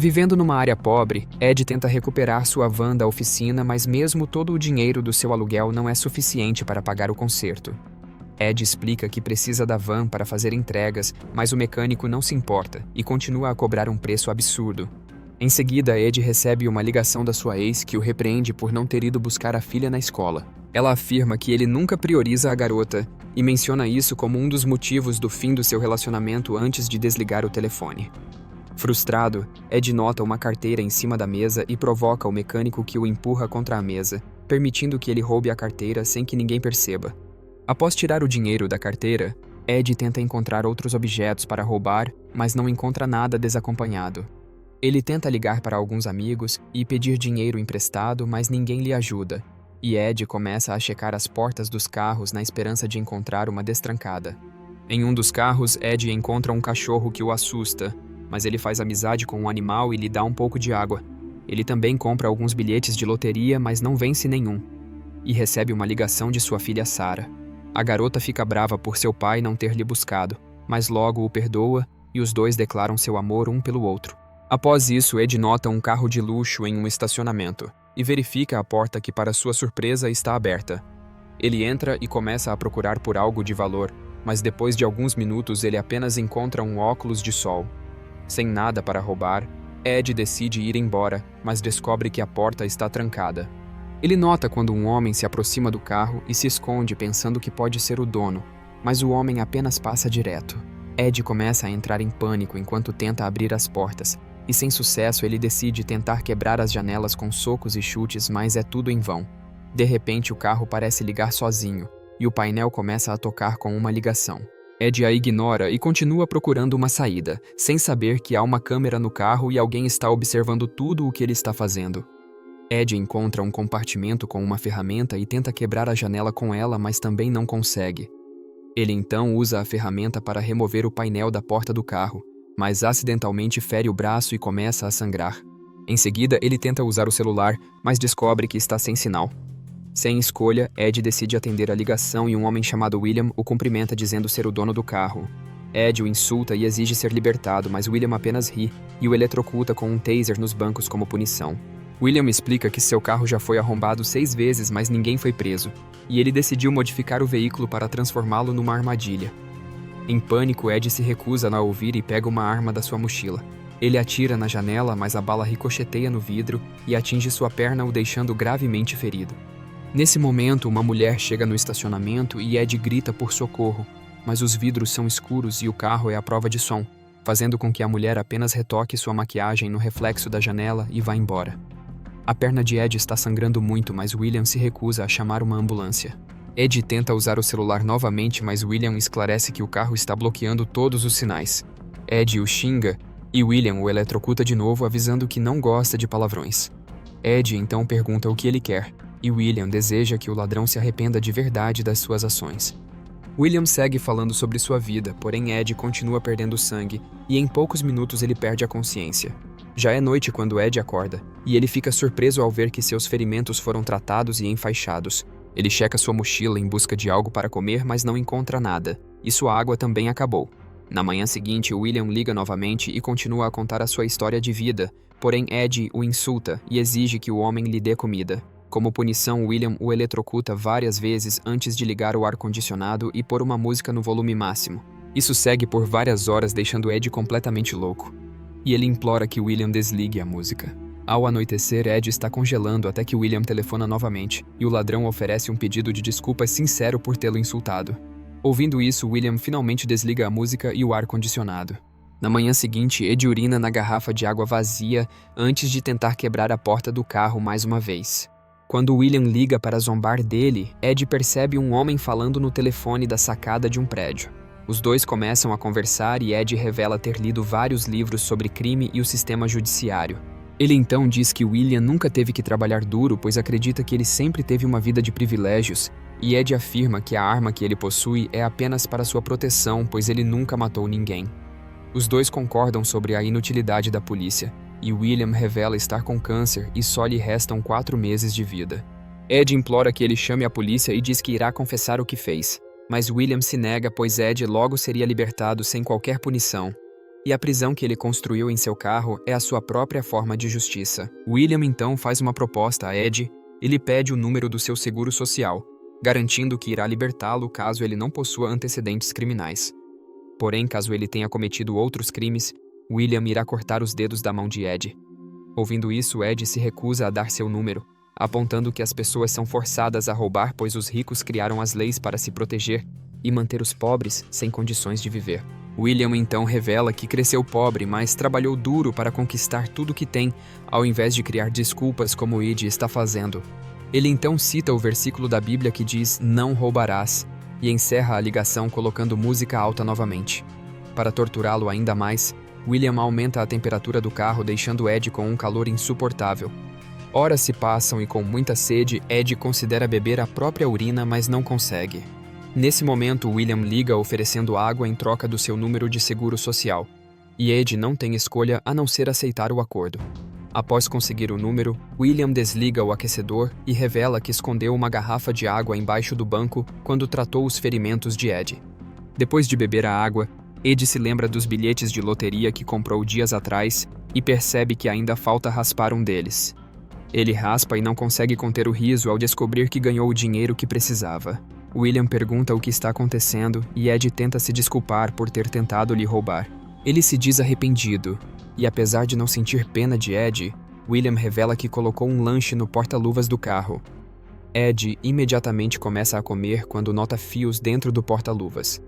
Vivendo numa área pobre, Ed tenta recuperar sua van da oficina, mas mesmo todo o dinheiro do seu aluguel não é suficiente para pagar o conserto. Ed explica que precisa da van para fazer entregas, mas o mecânico não se importa e continua a cobrar um preço absurdo. Em seguida, Ed recebe uma ligação da sua ex que o repreende por não ter ido buscar a filha na escola. Ela afirma que ele nunca prioriza a garota e menciona isso como um dos motivos do fim do seu relacionamento antes de desligar o telefone. Frustrado, Ed nota uma carteira em cima da mesa e provoca o mecânico que o empurra contra a mesa, permitindo que ele roube a carteira sem que ninguém perceba. Após tirar o dinheiro da carteira, Ed tenta encontrar outros objetos para roubar, mas não encontra nada desacompanhado. Ele tenta ligar para alguns amigos e pedir dinheiro emprestado, mas ninguém lhe ajuda, e Ed começa a checar as portas dos carros na esperança de encontrar uma destrancada. Em um dos carros, Ed encontra um cachorro que o assusta, mas ele faz amizade com o animal e lhe dá um pouco de água. Ele também compra alguns bilhetes de loteria, mas não vence nenhum, e recebe uma ligação de sua filha Sarah. A garota fica brava por seu pai não ter lhe buscado, mas logo o perdoa e os dois declaram seu amor um pelo outro. Após isso, Ed nota um carro de luxo em um estacionamento e verifica a porta que, para sua surpresa, está aberta. Ele entra e começa a procurar por algo de valor, mas depois de alguns minutos ele apenas encontra um óculos de sol. Sem nada para roubar, Ed decide ir embora, mas descobre que a porta está trancada. Ele nota quando um homem se aproxima do carro e se esconde pensando que pode ser o dono, mas o homem apenas passa direto. Ed começa a entrar em pânico enquanto tenta abrir as portas, e sem sucesso ele decide tentar quebrar as janelas com socos e chutes, mas é tudo em vão. De repente o carro parece ligar sozinho, e o painel começa a tocar com uma ligação. Ed a ignora e continua procurando uma saída, sem saber que há uma câmera no carro e alguém está observando tudo o que ele está fazendo. Ed encontra um compartimento com uma ferramenta e tenta quebrar a janela com ela, mas também não consegue. Ele então usa a ferramenta para remover o painel da porta do carro, mas acidentalmente fere o braço e começa a sangrar. Em seguida, ele tenta usar o celular, mas descobre que está sem sinal. Sem escolha, Ed decide atender a ligação e um homem chamado William o cumprimenta dizendo ser o dono do carro. Ed o insulta e exige ser libertado, mas William apenas ri e o eletrocuta com um taser nos bancos como punição. William explica que seu carro já foi arrombado 6 vezes, mas ninguém foi preso, e ele decidiu modificar o veículo para transformá-lo numa armadilha. Em pânico, Ed se recusa a ouvir e pega uma arma da sua mochila. Ele atira na janela, mas a bala ricocheteia no vidro e atinge sua perna, o deixando gravemente ferido. Nesse momento, uma mulher chega no estacionamento e Ed grita por socorro, mas os vidros são escuros e o carro é à prova de som, fazendo com que a mulher apenas retoque sua maquiagem no reflexo da janela e vá embora. A perna de Ed está sangrando muito, mas William se recusa a chamar uma ambulância. Ed tenta usar o celular novamente, mas William esclarece que o carro está bloqueando todos os sinais. Ed o xinga e William o eletrocuta de novo, avisando que não gosta de palavrões. Ed então pergunta o que ele quer, e William deseja que o ladrão se arrependa de verdade das suas ações. William segue falando sobre sua vida, porém Ed continua perdendo sangue, e em poucos minutos ele perde a consciência. Já é noite quando Ed acorda, e ele fica surpreso ao ver que seus ferimentos foram tratados e enfaixados. Ele checa sua mochila em busca de algo para comer, mas não encontra nada, e sua água também acabou. Na manhã seguinte, William liga novamente e continua a contar a sua história de vida, porém Ed o insulta e exige que o homem lhe dê comida. Como punição, William o eletrocuta várias vezes antes de ligar o ar-condicionado e pôr uma música no volume máximo. Isso segue por várias horas, deixando Ed completamente louco. E ele implora que William desligue a música. Ao anoitecer, Ed está congelando até que William telefona novamente, e o ladrão oferece um pedido de desculpas sincero por tê-lo insultado. Ouvindo isso, William finalmente desliga a música e o ar-condicionado. Na manhã seguinte, Ed urina na garrafa de água vazia antes de tentar quebrar a porta do carro mais uma vez. Quando William liga para zombar dele, Ed percebe um homem falando no telefone da sacada de um prédio. Os dois começam a conversar e Ed revela ter lido vários livros sobre crime e o sistema judiciário. Ele então diz que William nunca teve que trabalhar duro, pois acredita que ele sempre teve uma vida de privilégios, e Ed afirma que a arma que ele possui é apenas para sua proteção, pois ele nunca matou ninguém. Os dois concordam sobre a inutilidade da polícia, e William revela estar com câncer e só lhe restam 4 meses de vida. Ed implora que ele chame a polícia e diz que irá confessar o que fez, mas William se nega, pois Ed logo seria libertado sem qualquer punição. e a prisão que ele construiu em seu carro é a sua própria forma de justiça. William então faz uma proposta a Ed e lhe pede o número do seu seguro social, garantindo que irá libertá-lo caso ele não possua antecedentes criminais. Porém, caso ele tenha cometido outros crimes, William irá cortar os dedos da mão de Ed. Ouvindo isso, Ed se recusa a dar seu número, apontando que as pessoas são forçadas a roubar pois os ricos criaram as leis para se proteger e manter os pobres sem condições de viver. William então revela que cresceu pobre, mas trabalhou duro para conquistar tudo que tem, ao invés de criar desculpas como Ed está fazendo. Ele então cita o versículo da Bíblia que diz "não roubarás" e encerra a ligação colocando música alta novamente. Para torturá-lo ainda mais, William aumenta a temperatura do carro, deixando Ed com um calor insuportável. Horas se passam e com muita sede, Ed considera beber a própria urina, mas não consegue. Nesse momento, William liga oferecendo água em troca do seu número de seguro social. E Ed não tem escolha a não ser aceitar o acordo. Após conseguir o número, William desliga o aquecedor e revela que escondeu uma garrafa de água embaixo do banco quando tratou os ferimentos de Ed. Depois de beber a água, Ed se lembra dos bilhetes de loteria que comprou dias atrás e percebe que ainda falta raspar um deles. Ele raspa e não consegue conter o riso ao descobrir que ganhou o dinheiro que precisava. William pergunta o que está acontecendo e Ed tenta se desculpar por ter tentado lhe roubar. Ele se diz arrependido, e apesar de não sentir pena de Ed, William revela que colocou um lanche no porta-luvas do carro. Ed imediatamente começa a comer quando nota fios dentro do porta-luvas.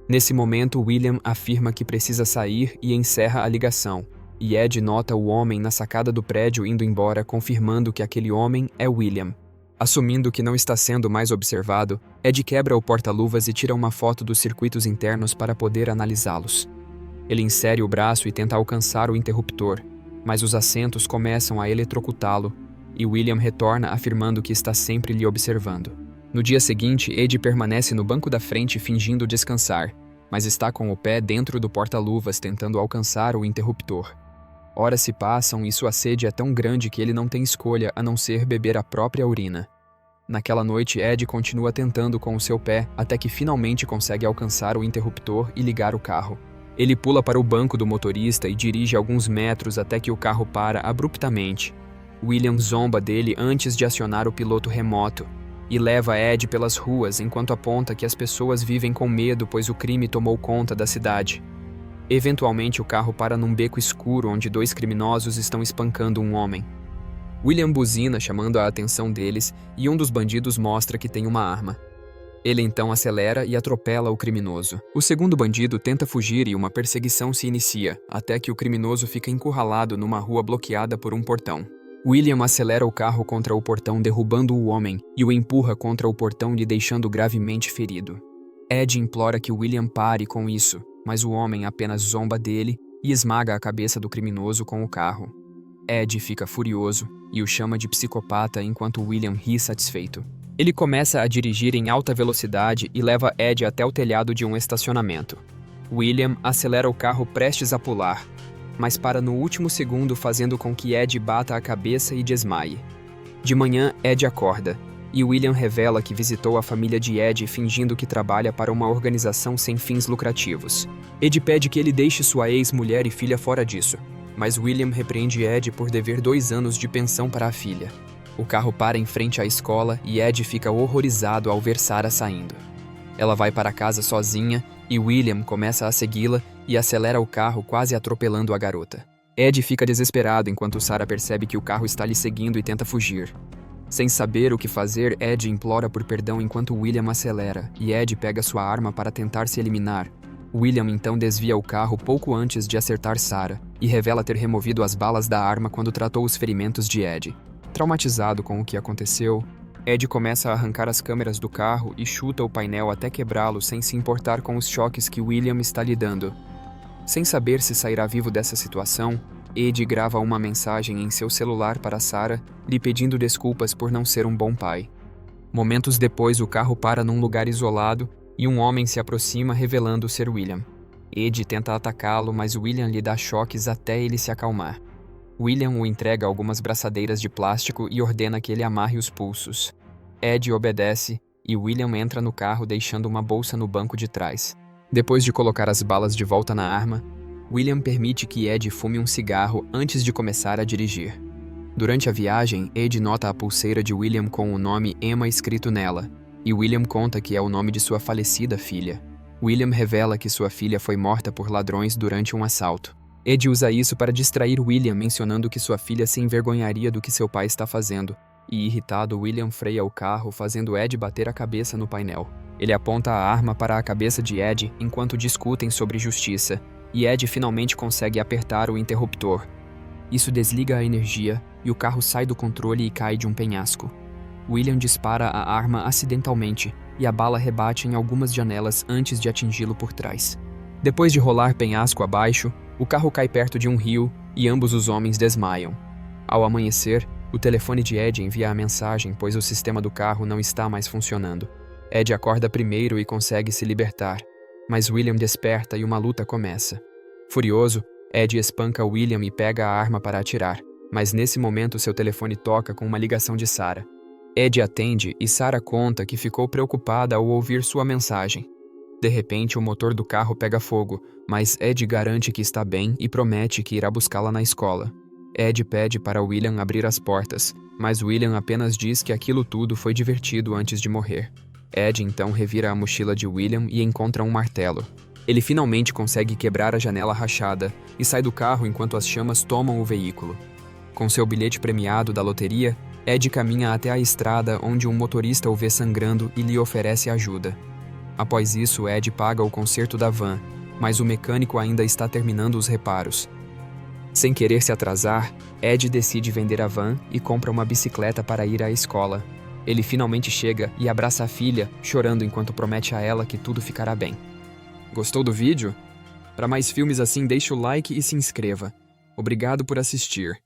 Nesse momento, William afirma que precisa sair e encerra a ligação, e Ed nota o homem na sacada do prédio indo embora, confirmando que aquele homem é William. Assumindo que não está sendo mais observado, Ed quebra o porta-luvas e tira uma foto dos circuitos internos para poder analisá-los. Ele insere o braço e tenta alcançar o interruptor, mas os assentos começam a eletrocutá-lo, e William retorna afirmando que está sempre lhe observando. No dia seguinte, Ed permanece no banco da frente fingindo descansar, mas está com o pé dentro do porta-luvas tentando alcançar o interruptor. Horas se passam e sua sede é tão grande que ele não tem escolha a não ser beber a própria urina. Naquela noite, Ed continua tentando com o seu pé até que finalmente consegue alcançar o interruptor e ligar o carro. Ele pula para o banco do motorista e dirige alguns metros até que o carro para abruptamente. William zomba dele antes de acionar o piloto remoto e leva Ed pelas ruas enquanto aponta que as pessoas vivem com medo pois o crime tomou conta da cidade. Eventualmente, o carro para num beco escuro onde dois criminosos estão espancando um homem. William buzina chamando a atenção deles e um dos bandidos mostra que tem uma arma. Ele então acelera e atropela o criminoso. O segundo bandido tenta fugir e uma perseguição se inicia, até que o criminoso fica encurralado numa rua bloqueada por um portão. William acelera o carro contra o portão, derrubando o homem, e o empurra contra o portão, lhe deixando gravemente ferido. Ed implora que William pare com isso, mas o homem apenas zomba dele e esmaga a cabeça do criminoso com o carro. Ed fica furioso e o chama de psicopata enquanto William ri satisfeito. Ele começa a dirigir em alta velocidade e leva Ed até o telhado de um estacionamento. William acelera o carro prestes a pular, mas para no último segundo, fazendo com que Ed bata a cabeça e desmaie. De manhã, Ed acorda, e William revela que visitou a família de Ed fingindo que trabalha para uma organização sem fins lucrativos. Ed pede que ele deixe sua ex-mulher e filha fora disso, mas William repreende Ed por dever 2 anos de pensão para a filha. O carro para em frente à escola e Ed fica horrorizado ao ver Sarah saindo. Ela vai para casa sozinha e William começa a segui-la e acelera o carro, quase atropelando a garota. Ed fica desesperado enquanto Sarah percebe que o carro está lhe seguindo e tenta fugir. Sem saber o que fazer, Ed implora por perdão enquanto William acelera, e Ed pega sua arma para tentar se eliminar. William então desvia o carro pouco antes de acertar Sarah, e revela ter removido as balas da arma quando tratou os ferimentos de Ed. Traumatizado com o que aconteceu, Ed começa a arrancar as câmeras do carro e chuta o painel até quebrá-lo sem se importar com os choques que William está lhe dando. Sem saber se sairá vivo dessa situação, Ed grava uma mensagem em seu celular para Sarah, lhe pedindo desculpas por não ser um bom pai. Momentos depois, o carro para num lugar isolado e um homem se aproxima, revelando ser William. Ed tenta atacá-lo, mas William lhe dá choques até ele se acalmar. William o entrega algumas braçadeiras de plástico e ordena que ele amarre os pulsos. Ed obedece e William entra no carro, deixando uma bolsa no banco de trás. Depois de colocar as balas de volta na arma, William permite que Ed fume um cigarro antes de começar a dirigir. Durante a viagem, Ed nota a pulseira de William com o nome Emma escrito nela, e William conta que é o nome de sua falecida filha. William revela que sua filha foi morta por ladrões durante um assalto. Ed usa isso para distrair William, mencionando que sua filha se envergonharia do que seu pai está fazendo, e irritado, William freia o carro, fazendo Ed bater a cabeça no painel. Ele aponta a arma para a cabeça de Ed enquanto discutem sobre justiça, e Ed finalmente consegue apertar o interruptor. Isso desliga a energia, e o carro sai do controle e cai de um penhasco. William dispara a arma acidentalmente, e a bala rebate em algumas janelas antes de atingi-lo por trás. Depois de rolar penhasco abaixo, o carro cai perto de um rio e ambos os homens desmaiam. Ao amanhecer, o telefone de Ed envia a mensagem, pois o sistema do carro não está mais funcionando. Ed acorda primeiro e consegue se libertar, mas William desperta e uma luta começa. Furioso, Ed espanca William e pega a arma para atirar, mas nesse momento seu telefone toca com uma ligação de Sarah. Ed atende e Sarah conta que ficou preocupada ao ouvir sua mensagem. De repente, o motor do carro pega fogo, mas Ed garante que está bem e promete que irá buscá-la na escola. Ed pede para William abrir as portas, mas William apenas diz que aquilo tudo foi divertido antes de morrer. Ed então revira a mochila de William e encontra um martelo. Ele finalmente consegue quebrar a janela rachada e sai do carro enquanto as chamas tomam o veículo. Com seu bilhete premiado da loteria, Ed caminha até a estrada onde um motorista o vê sangrando e lhe oferece ajuda. Após isso, Ed paga o conserto da van, mas o mecânico ainda está terminando os reparos. Sem querer se atrasar, Ed decide vender a van e compra uma bicicleta para ir à escola. Ele finalmente chega e abraça a filha, chorando enquanto promete a ela que tudo ficará bem. Gostou do vídeo? Para mais filmes assim, deixe o like e se inscreva. Obrigado por assistir.